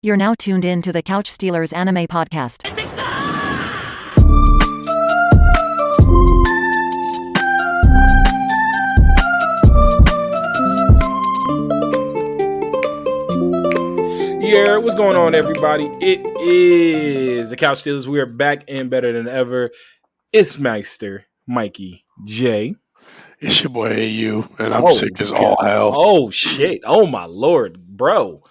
You're now tuned in to the Couch Stealers Anime Podcast. Yeah, what's going on, everybody? It is the Couch Stealers. We are back and better than ever. It's Meister, Mikey, Jay. It's your boy AU, and I'm sick as all hell. Oh, shit. Oh, my Lord, bro.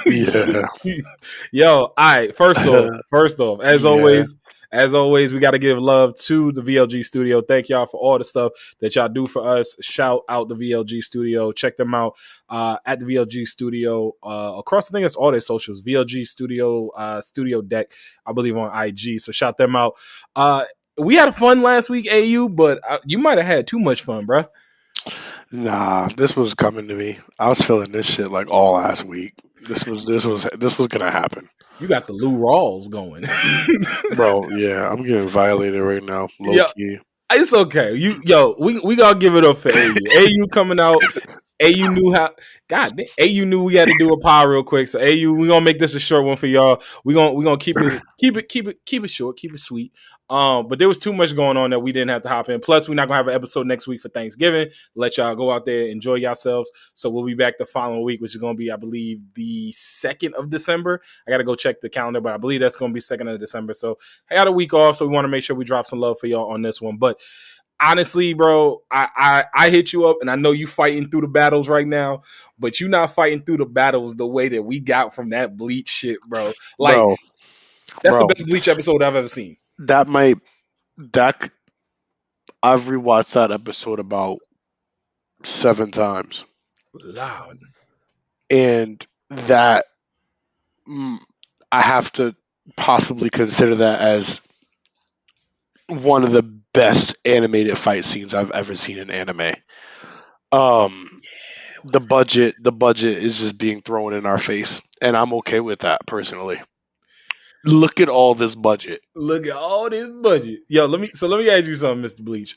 Yeah. Yo, all right. First off, as always, we got to give love to the VLG Studio. Thank y'all for all the stuff that y'all do for us. Shout out the VLG Studio. Check them out at the VLG Studio across. I think it's all their socials. VLG Studio, Studio Deck, I believe on IG. So shout them out. We had fun last week, AU, but you might have had too much fun, bro. Nah, this was coming to me. I was feeling this shit like all last week. This was gonna happen. You got the Lou Rawls going, bro. Yeah, I'm getting violated right now. Low key. It's okay. We gotta give it up for AU. AU coming out. AU knew how. God, AU knew we had to do a pile real quick. So AU, we gonna make this a short one for y'all. We gonna keep it short, keep it sweet. But there was too much going on that we didn't have to hop in. Plus, we're not gonna have an episode next week for Thanksgiving. Let y'all go out there, enjoy yourselves. So we'll be back the following week, which is gonna be, I believe, the 2nd of December. I gotta go check the calendar, but I believe that's gonna be 2nd of December. So I got a week off, so we want to make sure we drop some love for y'all on this one. But honestly, bro, I hit you up, and I know you fighting through the battles right now, but you not fighting through the battles the way that we got from that Bleach shit, bro. Like, that's the best Bleach episode I've ever seen. I've rewatched that episode about 7 times. Loud. And that I have to possibly consider that as one of the best animated fight scenes I've ever seen in anime. The budget is just being thrown in our face, and I'm okay with that personally. Look at all this budget. Yo, let me ask you something, Mr. Bleach.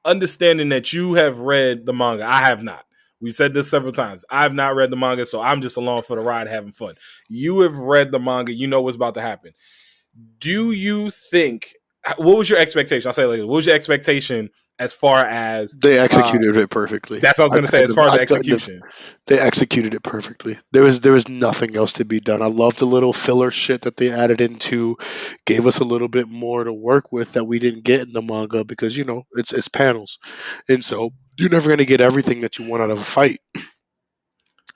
Understanding that you have read the manga, I have not. We've said this several times. I have not read the manga, so I'm just along for the ride, having fun. You have read the manga. You know what's about to happen. Do you think? What was your expectation? I'll say like, what was your expectation as far as they executed it perfectly? That's what I was going to say. As far as execution, they executed it perfectly. There was nothing else to be done. I love the little filler shit that they added into, gave us a little bit more to work with that we didn't get in the manga because it's panels, and so you're never going to get everything that you want out of a fight.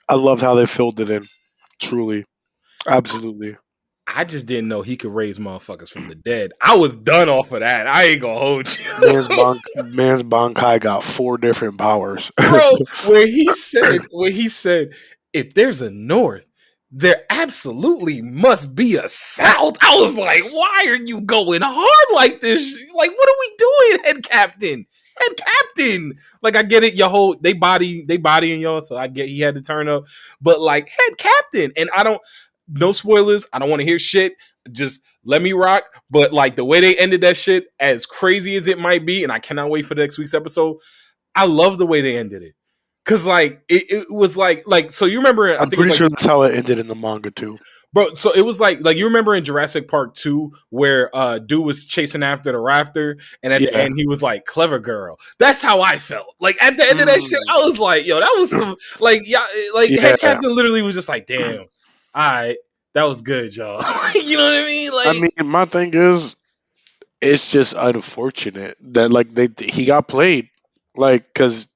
I loved how they filled it in. Truly, absolutely. I just didn't know he could raise motherfuckers from the dead. I was done off of that. I ain't gonna hold you. Man's Bankai got 4 different powers. Bro, where he said, if there's a north, there absolutely must be a south. I was like, why are you going hard like this? Like, what are we doing, head captain? Like, I get it, they bodying y'all, so I get he had to turn up. But like, head captain, and no spoilers. I don't want to hear shit. Just let me rock. But like the way they ended that shit, as crazy as it might be, and I cannot wait for next week's episode. I love the way they ended it. Cause like it was like so you remember? I'm pretty sure that's how it ended in the manga too, bro. So it was like you remember in Jurassic Park 2 where dude was chasing after the raptor, and at the end he was like, "Clever girl." That's how I felt. Like at the end of that shit, I was like, "Yo, that was some Head Captain literally was just like, damn." All right, that was good, y'all. You know what I mean? Like, my thing is, it's just unfortunate that he got played, because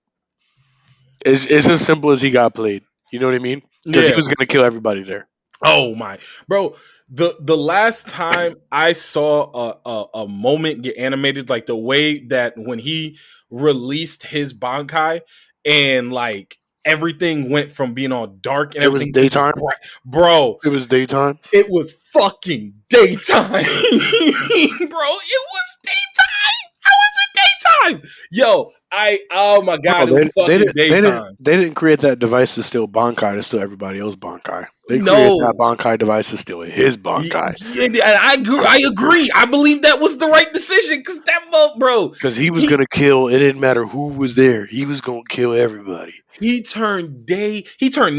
it's as simple as he got played. You know what I mean? Because he was gonna kill everybody there. Oh my, bro! The last time I saw a moment get animated, like the way that when he released his Bankai and like. Everything went from being all dark and everything. It was daytime, bro. It was daytime. It was fucking daytime, bro. It was daytime. How was it daytime? Yo, Oh my god, it was fucking daytime. They didn't create that device to steal Bankai to steal everybody else's Bankai. They created that No. Bankai device to steal his Bankai. Yeah, and I agree. I believe that was the right decision because bro. Because he was gonna kill. It didn't matter who was there. He was gonna kill everybody. He turned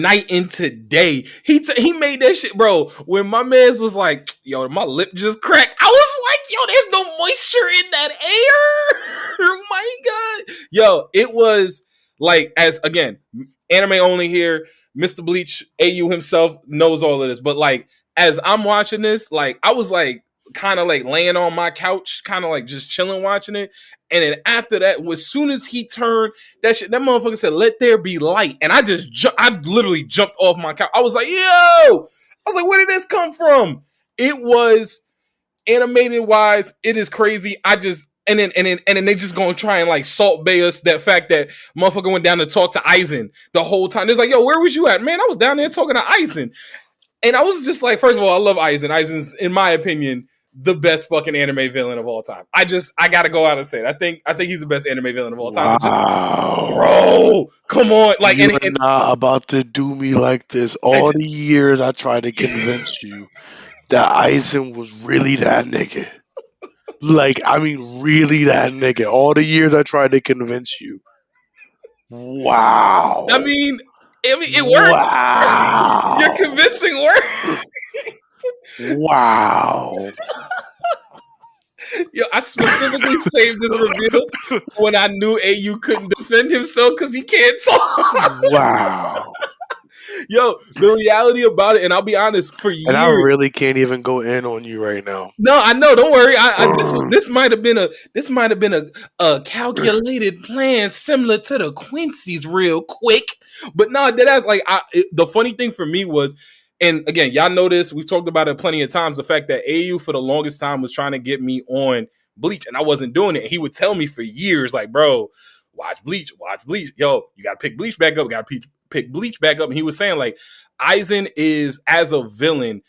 night into day. He made that shit, bro. When my man's was like, yo, my lip just cracked. I was like, yo, there's no moisture in that air. Oh my god. Yo, it was like, as again, anime only here. Mr. Bleach, AU himself knows all of this. But like, as I'm watching this, like, I was like kind of like laying on my couch, kind of like just chilling watching it. And then after that, as soon as he turned that shit, that motherfucker said, "Let there be light." And I literally jumped off my couch. I was like, yo! I was like, where did this come from? It was animated wise, it is crazy. And then they just gonna try and like salt bay us that fact that motherfucker went down to talk to Aizen the whole time. There's like, yo, where was you at? Man, I was down there talking to Aizen. And I was just like, first of all, I love Aizen. Aizen's, in my opinion, the best fucking anime villain of all time. I gotta go out and say it. I think he's the best anime villain of all time. Wow. Bro, come on. Like, you're not about to do me like this. All the years I tried to convince you that Aizen was really that nigga. Like, I mean, really that nigga. All the years I tried to convince you. Wow. I mean, it worked. Wow. Your convincing work. Wow. Yo, I specifically saved this review when I knew AU couldn't defend himself because he can't talk. Wow. Yo, the reality about it, and I'll be honest, for years, and I really can't even go in on you right now. No, I know. Don't worry. This might have been a calculated plan similar to the Quincy's, real quick. But no, that's like the funny thing for me was. And again, y'all know this. We've talked about it plenty of times. The fact that AU for the longest time was trying to get me on Bleach, and I wasn't doing it. He would tell me for years, like, bro, watch Bleach. Yo, you got to pick Bleach back up. Got to pick Bleach back up. And he was saying, like, Aizen is, as a villain,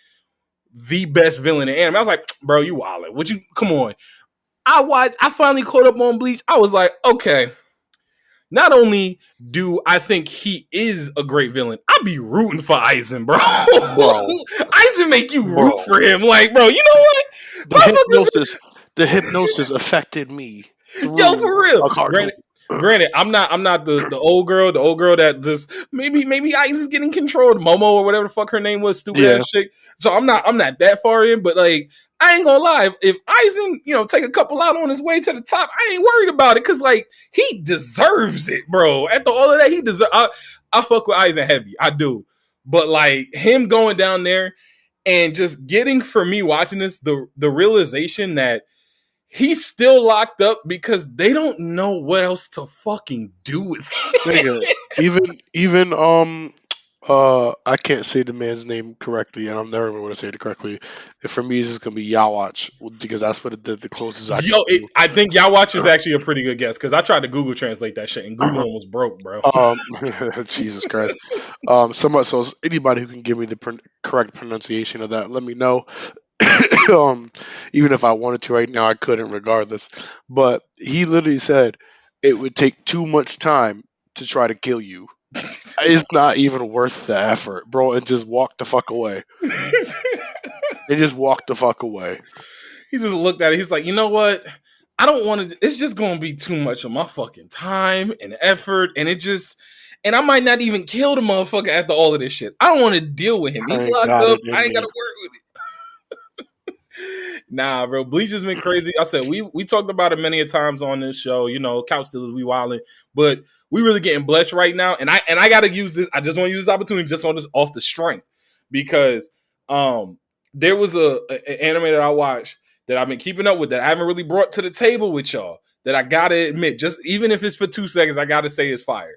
the best villain in anime. I was like, bro, you wildin'. Come on. I finally caught up on Bleach. I was like, okay. Not only do I think he is a great villain, I be rooting for Aizen, bro. Aizen make you root for him. Like, bro, you know what? The hypnosis affected me. Yo, for real. Granted, I'm not the old girl that just maybe Aizen's getting controlled, Momo or whatever the fuck her name was, stupid ass chick. So I'm not that far in, but like, I ain't gonna lie. If Aizen, take a couple out on his way to the top, I ain't worried about it because, like, he deserves it, bro. After all of that, he deserves. I fuck with Aizen heavy, I do. But like him going down there and just getting, for me watching this, the realization that he's still locked up because they don't know what else to fucking do with him. Even I can't say the man's name correctly, and I'm never going to say it correctly. For me, it's just going to be Yawatch because that's what the closest I can do. I think Yawatch is actually a pretty good guess because I tried to Google translate that shit and Google almost broke, bro. Jesus Christ. So anybody who can give me the correct pronunciation of that, let me know. Even if I wanted to right now, I couldn't regardless. But he literally said it would take too much time to try to kill you. It's not even worth the effort, bro, and just walk the fuck away. He just looked at it. He's like, you know what? I don't want to. It's just going to be too much of my fucking time and effort, and I might not even kill the motherfucker after all of this shit. I don't want to deal with him. He's locked up. I ain't got to work with it. Nah, bro. Bleach has been crazy. I said we talked about it many a times on this show. Couch Stealers, we wildin', but we really getting blessed right now. And I gotta use this. I just want to use this opportunity just on this off the strength because there was an anime that I watched that I've been keeping up with that I haven't really brought to the table with y'all. That I gotta admit, just even if it's for 2 seconds, I gotta say it's fire.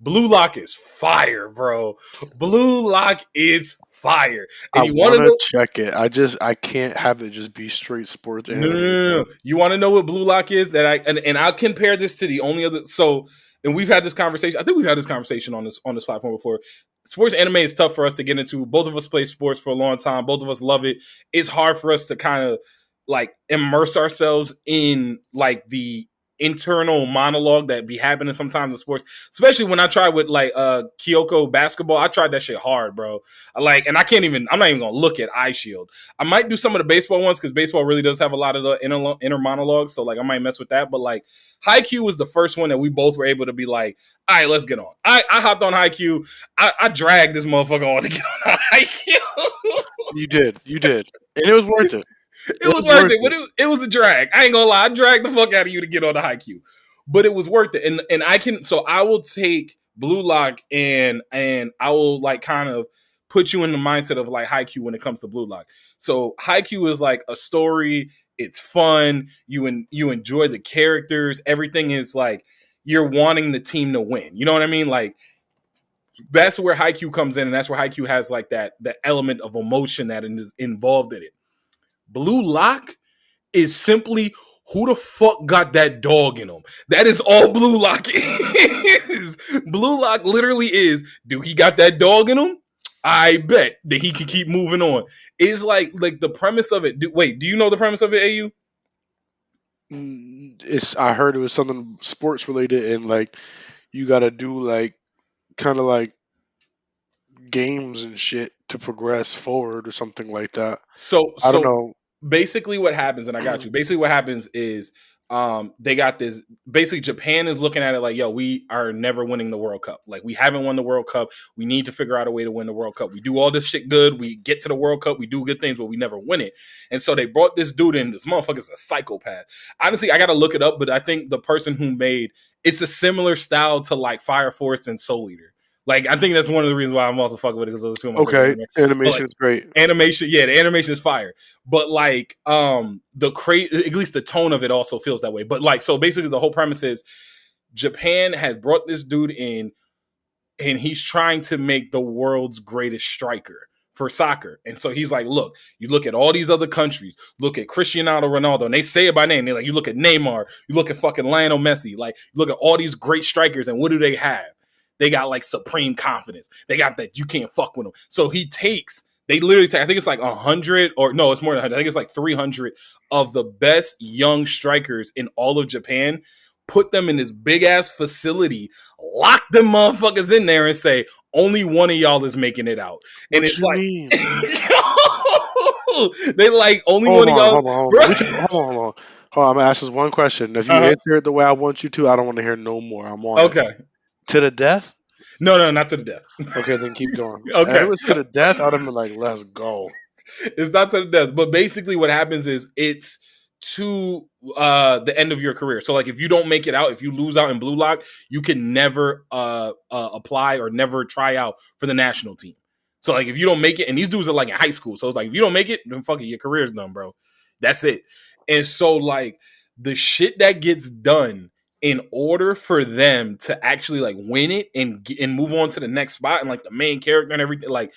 Blue Lock is fire, bro. Blue Lock is fire. And I want to check it. I can't have it just be straight sports. No. You want to know what Blue Lock is? That I'll compare this to the only other. So, and we've had this conversation. I think we've had this conversation on this platform before. Sports anime is tough for us to get into. Both of us play sports for a long time. Both of us love it. It's hard for us to kind of like immerse ourselves in like the internal monologue that be happening sometimes in sports, especially when I try with like Kyoko basketball. I tried that shit hard, bro. I'm not even gonna look at Eye Shield. I might do some of the baseball ones because baseball really does have a lot of the inner monologues, so like I might mess with that. But like Haikyuu was the first one that we both were able to be like, all right, let's get on. I hopped on Haikyuu. I dragged this motherfucker on to get on Haikyuu. You did, and it was worth it. It was worth it, but it was a drag. I ain't gonna lie, I dragged the fuck out of you to get on the Haikyuu, but it was worth it. And I will take Blue Lock and I will like kind of put you in the mindset of like Haikyuu when it comes to Blue Lock. So Haikyuu is like a story. It's fun. You enjoy the characters. Everything is like you're wanting the team to win. You know what I mean? Like that's where Haikyuu comes in, and that's where Haikyuu has like that element of emotion that is involved in it. Blue Lock is simply who the fuck got that dog in him. That is all Blue Lock is. Blue Lock literally is, do he got that dog in him? I bet that he can keep moving on. It's like the premise of it. Do you know the premise of it, AU? I heard it was something sports related, and like you got to do like kind of like games and shit to progress forward or something like that. So I don't know. Basically what happens, and I got you. Basically what happens is they got this. Basically Japan is looking at it like, yo, we are never winning the World Cup. Like we haven't won the World Cup. We need to figure out a way to win the World Cup. We do all this shit good. We get to the World Cup. We do good things, but we never win it. And so they brought this dude in. This motherfucker's a psychopath. Honestly, I got to look it up, but I think the person who made it's a similar style to like Fire Force and Soul Eater. Like, I think that's one of the reasons why I'm also fucking with it because those two of my okay, animation is great. Animation, yeah, the animation is fire. But like, at least the tone of it also feels that way. But like, so basically, the whole premise is Japan has brought this dude in, and he's trying to make the world's greatest striker for soccer. And so he's like, look, you look at all these other countries, look at Cristiano Ronaldo, and they say it by name. They're like, you look at Neymar, you look at fucking Lionel Messi, like, you look at all these great strikers, and what do they have? They got like supreme confidence. They got that you can't fuck with them. So they literally take, I think it's like 100 or no, it's more than 100. I think it's like 300 of the best young strikers in all of Japan, put them in this big ass facility, lock them motherfuckers in there and say, only one of y'all is making it out. And What it's you like, mean? they like only Hold one of on, y'all. hold on, hold on. Hold on. I'm gonna ask this one question. If you answer it the way I want you to, I don't want to hear no more. I'm on it. Okay. To the death? No, not to the death. Okay, then keep going. Okay. If it was to the death, I'd have been like, let's go. It's not to the death. But basically what happens is it's to the end of your career. So like if you don't make it out, if you lose out in Blue Lock, you can never apply or never try out for the national team. So like if you don't make it, and these dudes are like in high school. So it's like if you don't make it, then fuck it, your career's done, bro. That's it. And so like the shit that gets done in order for them to actually like win it and move on to the next spot and like the main character and everything, like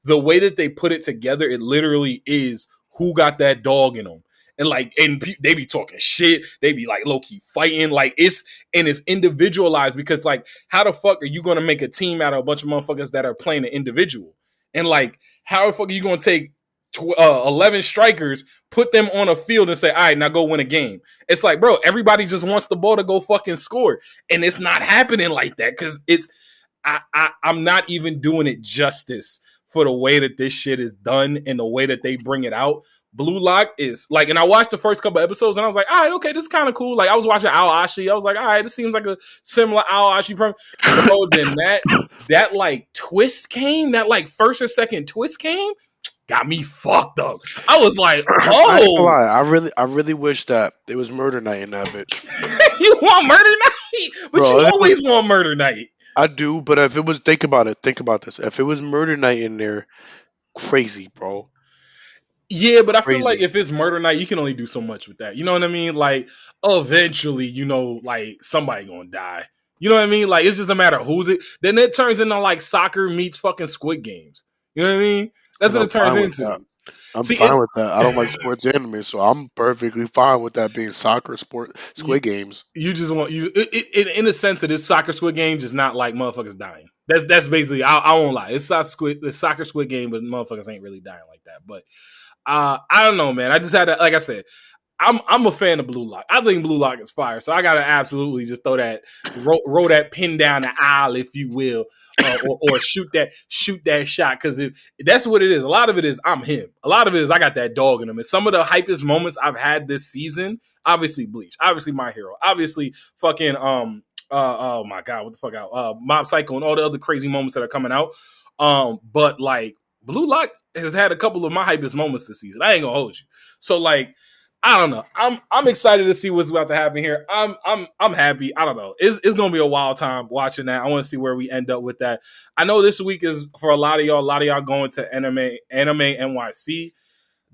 the way that they put it together, it literally is who got that dog in them. And like, and they be talking shit. They be like low key fighting. Like it's individualized because like, how the fuck are you going to make a team out of a bunch of motherfuckers that are playing an individual? And like, how the fuck are you going to take 11 strikers, put them on a field and say, all right, now go win a game? It's like, bro, everybody just wants the ball to go fucking score. And it's not happening like that because I'm not even doing it justice for the way that this shit is done and the way that they bring it out. Blue Lock is like, and I watched the first couple episodes and I was like, all right, okay, this is kind of cool. Like I was watching Aoashi. I was like, all right, this seems like a similar Aoashi program. Bro, then that like twist came, that like first or second twist came, got me fucked up. I was like, oh. I really wish that it was Murder Night in that bitch. You want Murder Night? But bro, you always want Murder Night. I do, but if it was, think about this. If it was Murder Night in there, crazy, bro. Yeah, but I feel like if it's Murder Night, you can only do so much with that. You know what I mean? Like, eventually, you know, like, somebody gonna die. You know what I mean? Like, it's just a matter of who's it. Then it turns into, like, soccer meets fucking Squid Games. You know what I mean? That's what it turns into. I'm fine with that. I don't like sports anime, so I'm perfectly fine with that being soccer, Squid Games. You just want in a sense it is soccer Squid Game, just not like motherfuckers dying. That's basically. I won't lie. It's soccer Squid Game, but motherfuckers ain't really dying like that. But I don't know, man. I just had to, like I said, I'm a fan of Blue Lock. I think Blue Lock is fire. So I gotta absolutely just roll that pin down the aisle, if you will, or shoot that shot. Because if that's what it is, a lot of it is I'm him. A lot of it is I got that dog in him. And some of the hypest moments I've had this season, obviously Bleach, obviously My Hero, obviously fucking oh my god, what the fuck out? Mob Psycho and all the other crazy moments that are coming out. But like Blue Lock has had a couple of my hypest moments this season. I ain't gonna hold you. So like, I don't know. I'm excited to see what's about to happen here. I'm happy. I don't know. It's gonna be a wild time watching that. I want to see where we end up with that. I know this week is for a lot of y'all. A lot of y'all going to anime NYC.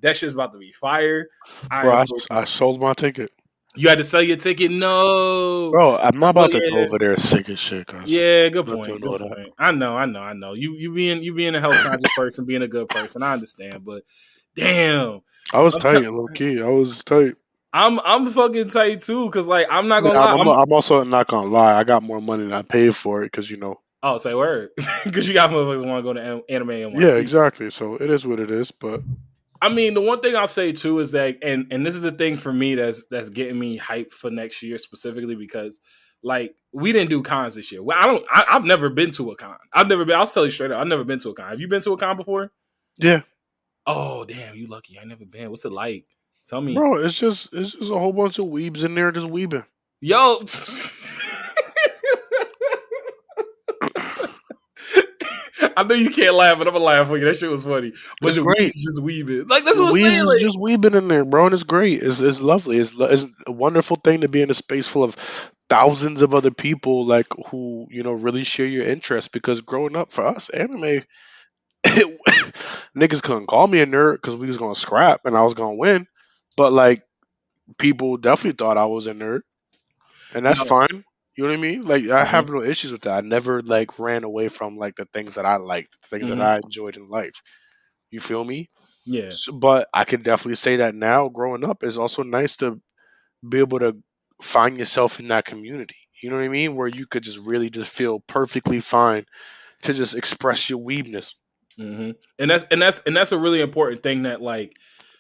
That shit's about to be fire. Bro, I sold my ticket. You had to sell your ticket? No. Bro, I'm not about to go over there sick as shit. Yeah, good point. Good point. I know. You being a health conscious person, being a good person. I understand, but damn. I was tight, low key. I was tight. I'm fucking tight too, because like I'm not gonna lie. I'm also not gonna lie. I got more money than I paid for it because you know. Oh, say word, because you got motherfuckers want to go to anime NYC. Yeah, exactly. So it is what it is. But I mean, the one thing I'll say too is that, and this is the thing for me that's getting me hyped for next year specifically because, like, we didn't do cons this year. Well, I've never been to a con. I'll tell you straight up, I've never been to a con. Have you been to a con before? Yeah. Oh damn, you lucky. I never been. What's it like? Tell me, bro. It's just a whole bunch of weebs in there just weebing. Yo. I know you can't laugh, but I'm gonna laugh for you. That shit was funny. But the weebs just weebing. Like that's what I'm saying. Like, just weebing in there, bro, and it's great. It's lovely. It's a wonderful thing to be in a space full of thousands of other people, like who really share your interests. Because growing up for us, anime, niggas couldn't call me a nerd because we was gonna scrap and I was gonna win. But like people definitely thought I was a nerd, and that's fine. You know what I mean? Like I have no issues with that. I never like ran away from like the things that I liked, the things that I enjoyed in life. You feel me? Yeah. So, but I can definitely say that now, growing up, is also nice to be able to find yourself in that community. You know what I mean? Where you could just really just feel perfectly fine to just express your weebness. Mm-hmm. And that's a really important thing that like.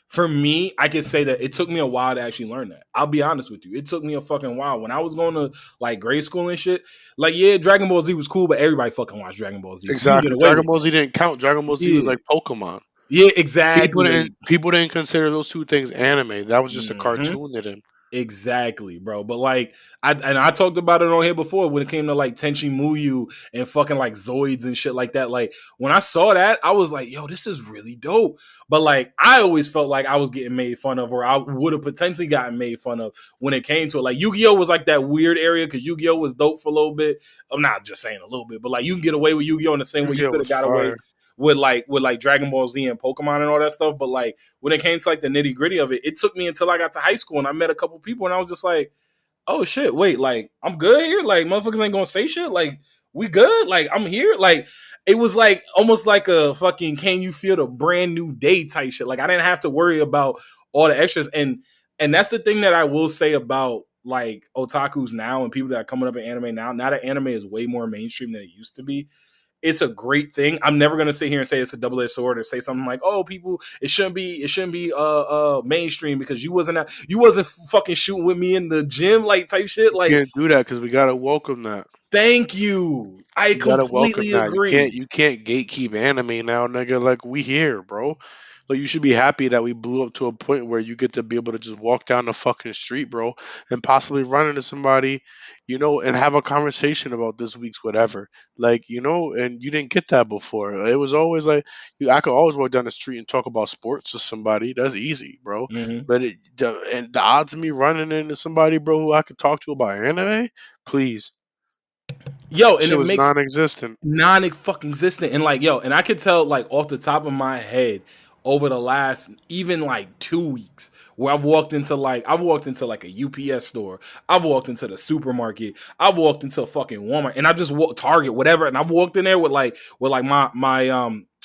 For me, I can say that it took me a while to actually learn that. I'll be honest with you. It took me a fucking while. When I was going to like grade school and shit, like yeah, Dragon Ball Z was cool, but everybody fucking watched Dragon Ball Z. Exactly. Dragon Ball Z didn't count. Dragon Ball Z was like Pokemon. Yeah, exactly. People didn't consider those two things anime. That was just a cartoon to them. Exactly, bro. But like, I talked about it on here before when it came to like Tenchi Muyu and fucking like Zoids and shit like that. Like when I saw that, I was like, yo, this is really dope. But like, I always felt like I was getting made fun of, or I would have potentially gotten made fun of when it came to it. Like Yu-Gi-Oh was like that weird area because Yu-Gi-Oh was dope for a little bit. I'm not just saying a little bit, but like you can get away with Yu-Gi-Oh in the same way you could have got away with like Dragon Ball Z and Pokemon and all that stuff. But like when it came to like the nitty gritty of it, it took me until I got to high school and I met a couple people and I was just like, oh shit, wait, like I'm good here? Like motherfuckers ain't gonna say shit? Like we good? Like I'm here? Like it was like almost like a fucking can you feel the brand new day type shit. Like I didn't have to worry about all the extras. And that's the thing that I will say about like otakus now and people that are coming up in anime now that anime is way more mainstream than it used to be. It's a great thing. I'm never gonna sit here and say it's a double-edged sword or say something like, "Oh, people, it shouldn't be mainstream because you wasn't fucking shooting with me in the gym like type shit." Like, you can't do that because we gotta welcome that. Thank you. I completely agree. You can't gatekeep anime now, nigga. Like we here, bro. Like you should be happy that we blew up to a point where you get to be able to just walk down the fucking street, bro, and possibly run into somebody, and have a conversation about this week's whatever. Like, and you didn't get that before. It was always like I could always walk down the street and talk about sports with somebody. That's easy, bro. But the odds of me running into somebody, bro, who I could talk to about anime, please. Yo, and it was makes non-existent. Non-fucking existent. And like, yo, and I could tell like off the top of my head over the last even like 2 weeks where I've walked into like a UPS store, I've walked into the supermarket, I've walked into a fucking Walmart, and I just walked Target, whatever, and I've walked in there with my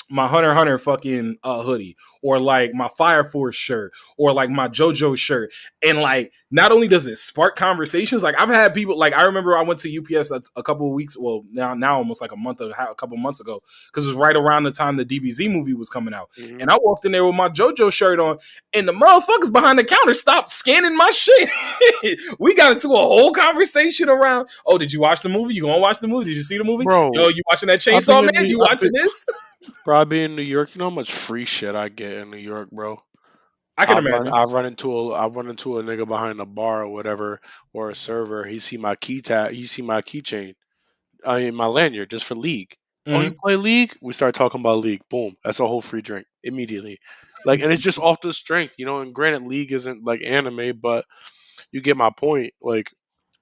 my Hunter x Hunter fucking hoodie, or like my Fire Force shirt, or like my JoJo shirt. And like, not only does it spark conversations, like I've had people, like I remember I went to UPS a couple of weeks, well now almost like a couple months ago, because it was right around the time the DBZ movie was coming out. Mhm. And I walked in there with my JoJo shirt on, and the motherfuckers behind the counter stopped scanning my shit. We got into a whole conversation around, oh, did you watch the movie? You gonna watch the movie? Did you see the movie? Bro, Yo, you watching that I've been Chainsaw in Man? New- You I've watching been- this? Bro, I be in New York. You know how much free shit I get in New York, bro. I can imagine. I run into a nigga behind a bar or whatever, or a server. He see my he see my keychain, I mean my lanyard just for League. Oh, you Mhm. play League? We start talking about League. Boom, that's a whole free drink immediately. Like, and it's just off the strength, you know. And granted, League isn't like anime, but you get my point. Like,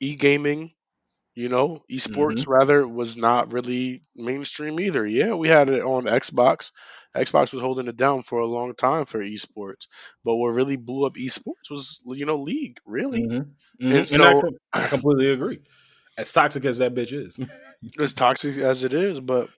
e gaming, you know, esports Mhm. rather was not really mainstream either. Yeah, we had it on Xbox. Xbox was holding it down for a long time for esports, but what really blew up esports was, you know, League, really. Mhm. And Mhm. And so, I completely agree. As toxic as that bitch is. as toxic as it is, but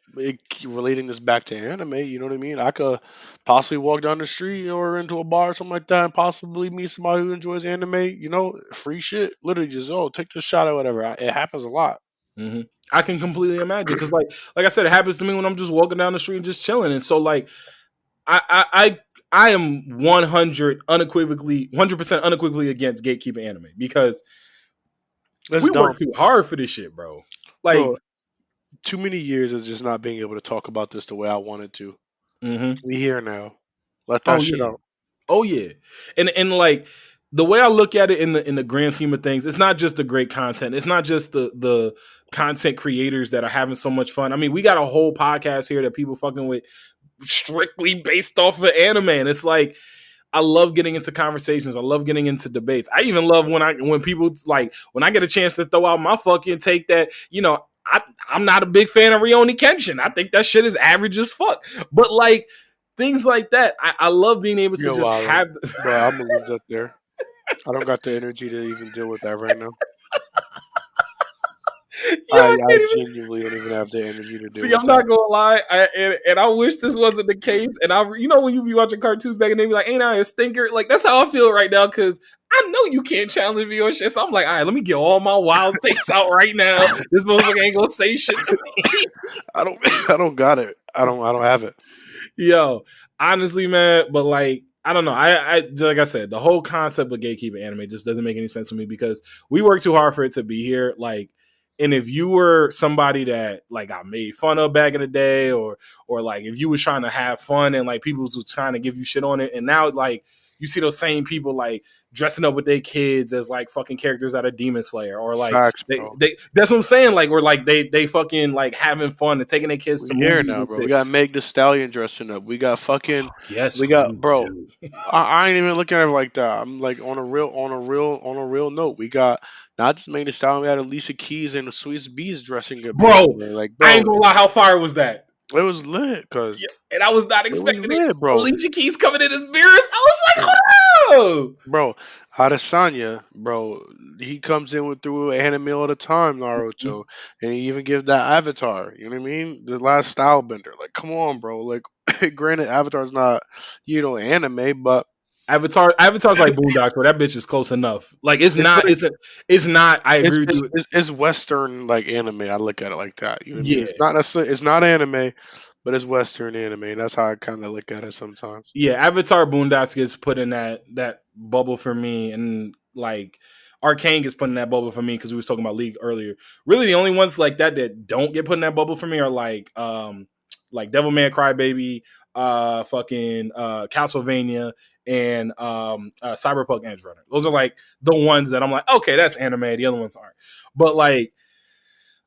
relating this back to anime, you know what I mean? I could possibly walk down the street or into a bar or something like that and possibly meet somebody who enjoys anime, you know, free shit. Literally just, oh, take this shot or whatever. It happens a lot. Mhm. I can completely imagine, because like I said, it happens to me when I'm just walking down the street and just chilling. And so like I am 100% unequivocally against gatekeeping anime, because That's we dumb. work too hard for this shit, bro. Like, Bro, too many years of just not being able to talk about this the way I wanted to. mhm. We here now. Let that Oh shit yeah. out. Oh yeah. And like, the way I look at it in the grand scheme of things, it's not just the great content. It's not just the content creators that are having so much fun. I mean, we got a whole podcast here that people fucking with strictly based off of anime. And it's like, I love getting into conversations. I love getting into debates. I even love when people, like, when I get a chance to throw out my fucking take that, you know, I'm not a big fan of Rurouni Kenshin. I think that shit is average as fuck. But like, things like that, I love being able to You're just wild. have. Bro, I'm gonna leave that there. I don't got the energy to even deal with that right now. Yo, I I can't even. genuinely don't even have the energy to deal See, with I'm that. not gonna lie, and I wish this wasn't the case. And you know, when you be watching cartoons back and they be like, "Ain't I a stinker?" Like, that's how I feel right now, because I know you can't challenge me or shit. So I'm like, all right, let me get all my wild takes out right now. This motherfucker ain't gonna say shit to me. I don't I don't got it. I don't have it. Yo, honestly, man, but like, I don't know. I like I said, the whole concept of gatekeeping anime just doesn't make any sense to me, because we work too hard for it to be here. Like, and if you were somebody that like got made fun of back in the day, or like if you was trying to have fun and like people was trying to give you shit on it, and now like you see those same people like dressing up with their kids as like fucking characters out of Demon Slayer, or like Facts, bro. they that's what I'm saying, like, or like they fucking like having fun and taking their kids to We here movies now, and bro. We shit. got Meg the Stallion dressing up. We got fucking Yes, we got we bro. do. I ain't even looking at it like that. I'm like on a real note. We got not just Meg the Stallion, we had Alicia Keys and the Swiss Bees dressing up Bro, yesterday. Like, I bro, ain't gonna lie, how fire was that? it was lit because Yeah, and I was not it was expecting it. lit, bro. Alicia Keys coming in as Beerus. I was like, oh, Bro, Adesanya, bro, he comes in with through anime all the time, no. Naruto, and he even gives that Avatar. You know what I mean? The last style bender. Like, come on, bro. Like, granted, Avatar's not, you know, anime, but Avatar's like Boondocks, where that bitch is close enough. Like, it's it's not, like it's not. I agree with you. it's Western like anime. I look at it like that. You know what I mean? Yeah, It's not necessarily it's not anime, but it's Western anime. And that's how I kind of look at it sometimes. yeah. Avatar Boondocks gets put in that bubble for me, and like Arcane gets put in that bubble for me, because we was talking about League earlier. Really, the only ones like that don't get put in that bubble for me are like Devilman Crybaby, fucking Castlevania, and Cyberpunk Edge Runner. Those are like the ones that I'm like, okay, that's anime. The other ones aren't. But like,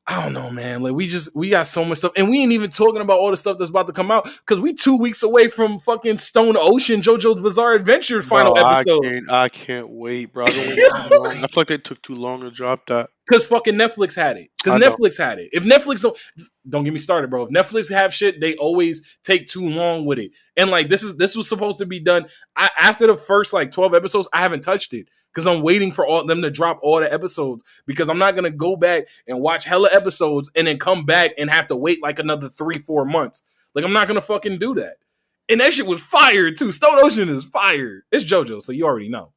I don't know, man. Like, we got so much stuff, and we ain't even talking about all the stuff that's about to come out, because we 2 weeks away from fucking Stone Ocean JoJo's Bizarre Adventure final Bro, episode. I can't wait, bro. I've been waiting too long. I feel like they took too long to drop that. Because fucking Netflix had it. Because I know. Netflix had it. If Netflix don't get me started, bro. If Netflix have shit, they always take too long with it. And like, this was supposed to be done. After the first like 12 episodes, I haven't touched it, because I'm waiting for all them to drop all the episodes, because I'm not gonna go back and watch hella episodes and then come back and have to wait like another 3-4 months. Like, I'm not gonna fucking do that. And that shit was fire too. Stone Ocean is fire. It's JoJo, so you already know.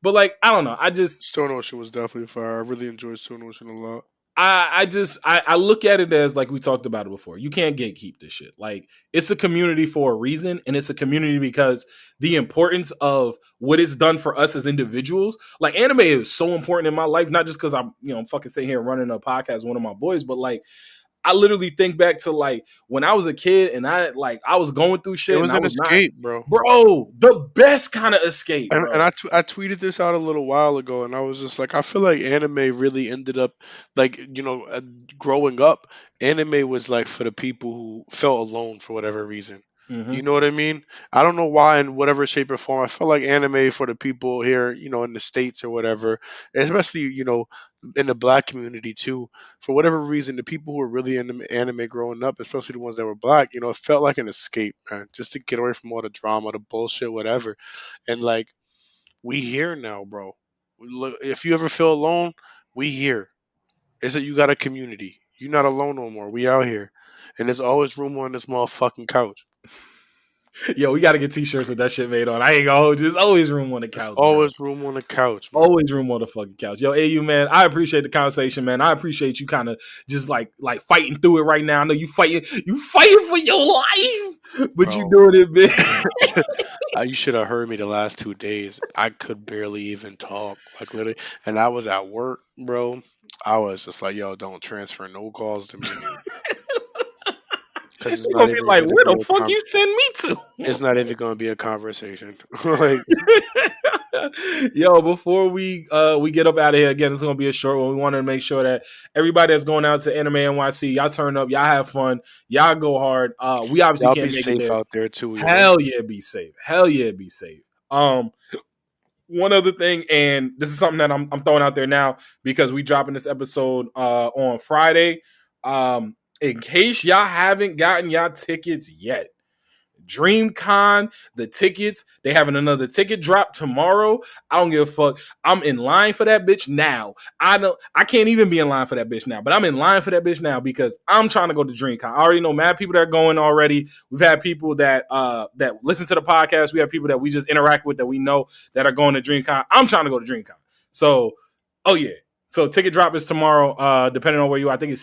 But like, I don't know. Stone Ocean was definitely fire. I really enjoyed Stone Ocean a lot. I look at it as, like we talked about it before. You can't gatekeep this shit. Like, it's a community for a reason, and it's a community because the importance of what it's done for us as individuals. Like, anime is so important in my life, not just because I'm fucking sitting here running a podcast with one of my boys, but like, I literally think back to like when I was a kid and I was going through shit. It was an escape, bro. Bro, the best kind of escape, bro. And I tweeted this out a little while ago, and I was just like, I feel like anime really ended up, like, growing up, anime was like for the people who felt alone for whatever reason. Mhm. You know what I mean? I don't know why, in whatever shape or form, I felt like anime for the people here, in the States or whatever, especially, in the black community too. For whatever reason, the people who were really into anime growing up, especially the ones that were black, it felt like an escape, man, just to get away from all the drama, the bullshit, whatever. And like, we here now, bro. Look, if you ever feel alone, we here. It's that you got a community. You're not alone no more. We out here. And there's always room on this motherfucking couch. Yo, we got to get t-shirts with that shit made on. I ain't gonna hold you. There's always room on the couch. There's always room on the couch, man. Always room on the fucking couch. Yo, AU, man, I appreciate the conversation, man. I appreciate you kind of just like fighting through it right now. I know you fighting for your life, but Bro. you doing it, man. You should have heard me the last 2 days. I could barely even talk, like literally. And I was at work, bro. I was just like, yo, don't transfer no calls to me. Because it's not even like, where the fuck you send me to? It's not even going to be a conversation. Like, yo, before we get up out of here again, it's gonna be a short one. We want to make sure that everybody that's going out to Anime NYC, y'all turn up, y'all have fun, y'all go hard. We obviously y'all can't be make safe it there. out there too. Hell yeah, be safe. Hell yeah, be safe. One other thing, and this is something that I'm throwing out there now because we dropping this episode on Friday. In case y'all haven't gotten y'all tickets yet, DreamCon, the tickets, they having another ticket drop tomorrow. I don't give a fuck. I'm in line for that bitch now. I can't even be in line for that bitch now, but I'm in line for that bitch now because I'm trying to go to DreamCon. I already know mad people that are going already. We've had people that listen to the podcast. We have people that we just interact with that we know that are going to DreamCon. I'm trying to go to DreamCon. So, oh yeah. So ticket drop is tomorrow, depending on where you are. I think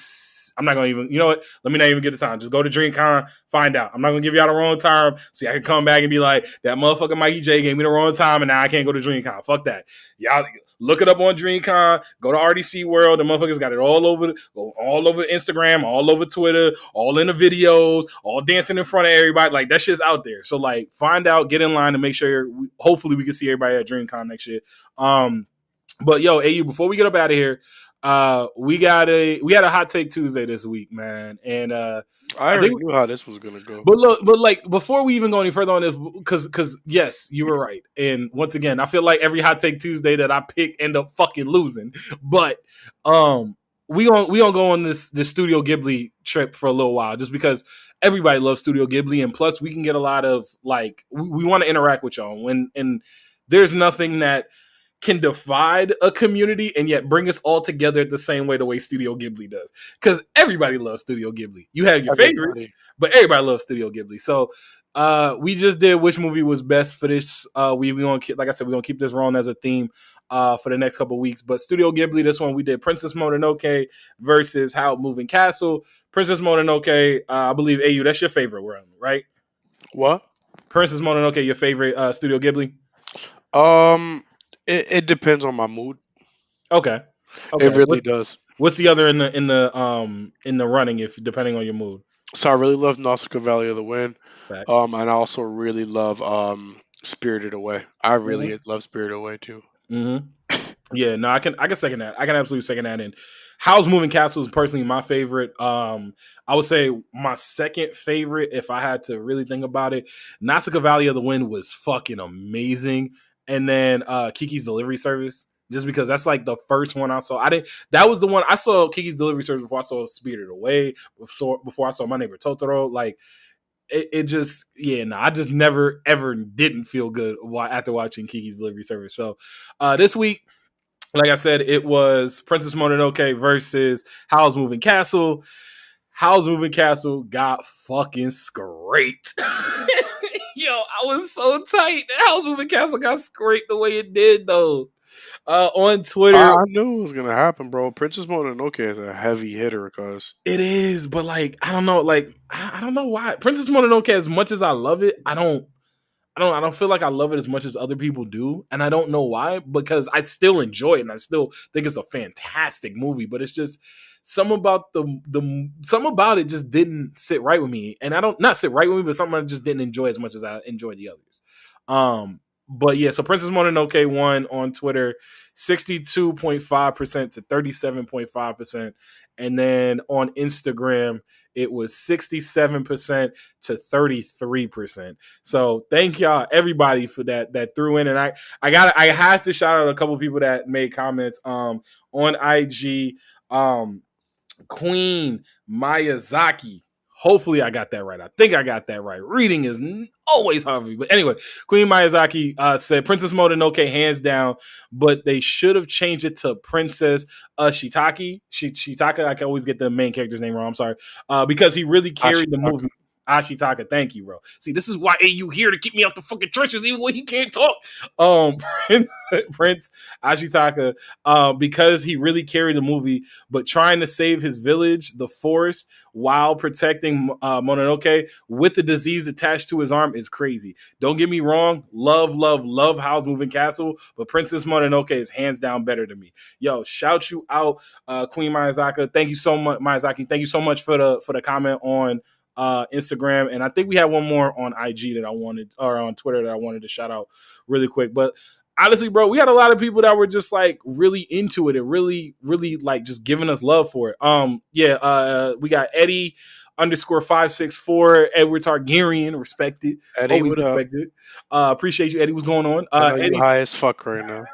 I'm not going to even, you know what? Let me not even get the time. Just go to DreamCon, find out. I'm not going to give y'all the wrong time so I can come back and be like, that motherfucker Mikey J gave me the wrong time and now I can't go to DreamCon. Fuck that. Y'all look it up on DreamCon. Go to RDC World. The motherfuckers got it all over Instagram, all over Twitter, all in the videos, all dancing in front of everybody. Like, that shit's out there. So, like, find out, get in line to make sure, hopefully we can see everybody at DreamCon next year. But yo, AU, before we get up out of here, we had a hot take Tuesday this week, man, and I already knew how this was gonna go. But look, like before we even go any further on this, because yes, you were right, and once again, I feel like every hot take Tuesday that I pick end up fucking losing. But we gonna go on this Studio Ghibli trip for a little while, just because everybody loves Studio Ghibli, and plus we can get a lot of like we want to interact with y'all, and there's nothing that can divide a community and yet bring us all together the same way the way Studio Ghibli does. Because everybody loves Studio Ghibli. You have your favorites, but everybody loves Studio Ghibli. So we just did which movie was best for this. We gonna like I said, we're gonna keep this rolling as a theme for the next couple of weeks. But Studio Ghibli, this one we did Princess Mononoke versus Howl Moving Castle. Princess Mononoke, I believe AU, that's your favorite one, right? What? Princess Mononoke, your favorite Studio Ghibli? It depends on my mood. Okay. It really does. What's the other in the running if depending on your mood? So I really love Nausicaa Valley of the Wind. Facts. And I also really love Spirited Away. I really love Spirited Away too. Mm-hmm. Yeah, no, I can second that. I can absolutely second that. And Howl's Moving Castle is personally my favorite. I would say my second favorite, if I had to really think about it, Nausicaa Valley of the Wind was fucking amazing. And then Kiki's Delivery Service, just because that's like the first one I saw. That was the one I saw Kiki's Delivery Service before I saw Spirited Away, before I saw My Neighbor Totoro. Like it just, I just never ever didn't feel good after watching Kiki's Delivery Service. So this week, like I said, it was Princess Mononoke versus Howl's Moving Castle. Howl's Moving Castle got fucking scraped. Yo, I was so tight. Howl's Moving Castle got scraped the way it did, though. On Twitter, I knew it was gonna happen, bro. Princess Mononoke is a heavy hitter, cause it is, but like I don't know, like I don't know why Princess Mononoke. As much as I love it, I don't feel like I love it as much as other people do, and I don't know why. Because I still enjoy it, and I still think it's a fantastic movie. But it's just some about some about it just didn't sit right with me, and I don't not sit right with me, but something I just didn't enjoy as much as I enjoyed the others. But yeah, so Princess Mononoke won on Twitter 62.5% to 37.5%. And then on Instagram, it was 67% to 33%. So thank y'all, everybody, for that threw in. And I have to shout out a couple people that made comments on IG. Queen Miyazaki. Hopefully I got that right. I think I got that right. Reading is always hard for me. But anyway, Queen Miyazaki said Princess Mononoke hands down, but they should have changed it to Princess Shitake. Shitaka, I can always get the main character's name wrong. I'm sorry. Because he really carried the movie. Ashitaka, thank you, bro. See, this is why AU here to keep me off the fucking trenches, even when he can't talk. Prince Ashitaka, because he really carried the movie, but trying to save his village, the forest, while protecting Mononoke with the disease attached to his arm is crazy. Don't get me wrong, love Howl's Moving Castle, but Princess Mononoke is hands down better to me. Yo, shout you out, Queen Miyazaki. Thank you so much, Miyazaki. Thank you so much for the comment on Instagram, and I think we had one more on IG that I wanted, or on Twitter that I wanted to shout out really quick. But honestly, bro, we had a lot of people that were just like really into it and really like just giving us love for it. We got Eddie _564 Edward Targaryen, respected. Eddie, always what up? respected. Appreciate you, Eddie. What's going on? I know Eddie's you high as fuck right now.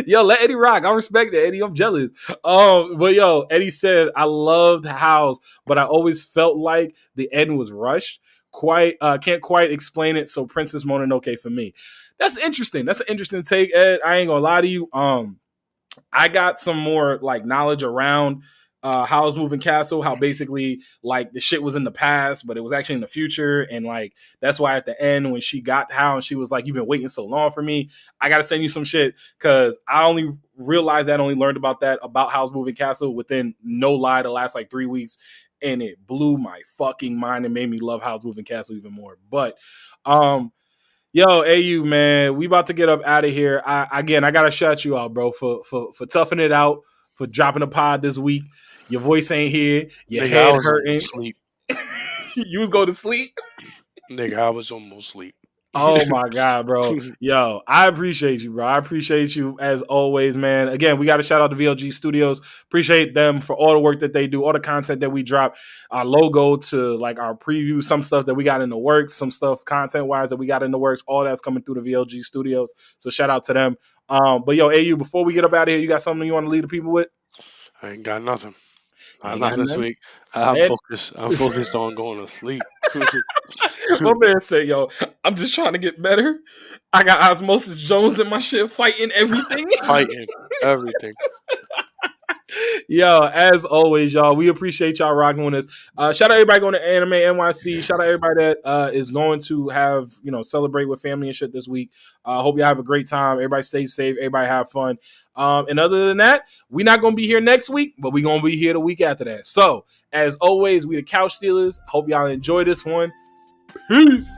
Yo, let Eddie rock. I respect it, Eddie. I'm jealous. But yo, Eddie said I loved Howl's, but I always felt like the end was rushed. Can't quite explain it. So Princess Mononoke for me. That's interesting. That's an interesting take, Ed. I ain't gonna lie to you. I got some more like knowledge around Howl's Moving Castle, how basically like the shit was in the past, but it was actually in the future. And like, that's why at the end, when she got Howl and she was like, you've been waiting so long for me, I got to send you some shit. Cause I only realized that, only learned about that, about Howl's Moving Castle within, no lie, the last like 3 weeks. And it blew my fucking mind and made me love Howl's Moving Castle even more. But, yo, AU, man, we about to get up out of here. I got to shout you out, bro, for toughing it out, for dropping a pod this week. Your voice ain't here. Your head hurting. Sleep. You was going to sleep? Nigga, I was almost asleep. Oh my God, bro. Yo, I appreciate you, bro. I appreciate you as always, man. Again, we got to shout out to VLG Studios. Appreciate them for all the work that they do, all the content that we drop, our logo to like our preview, some stuff that we got in the works, some stuff content-wise that we got in the works. All that's coming through the VLG Studios. So shout out to them. But yo, AU, before we get up out of here, you got something you want to leave the people with? I ain't got nothing. Not this week. I'm focused on going to sleep. My man said, yo, I'm just trying to get better. I got Osmosis Jones in my shit fighting everything. Fighting everything. Yo, as always, y'all, we appreciate y'all rocking with us. Shout out everybody going to Anime NYC. Shout out everybody that is going to have, celebrate with family and shit this week. Hope y'all have a great time. Everybody stay safe. Everybody have fun. And other than that, we're not going to be here next week, but we're going to be here the week after that. So, as always, we the Couch Stealers. Hope y'all enjoy this one. Peace.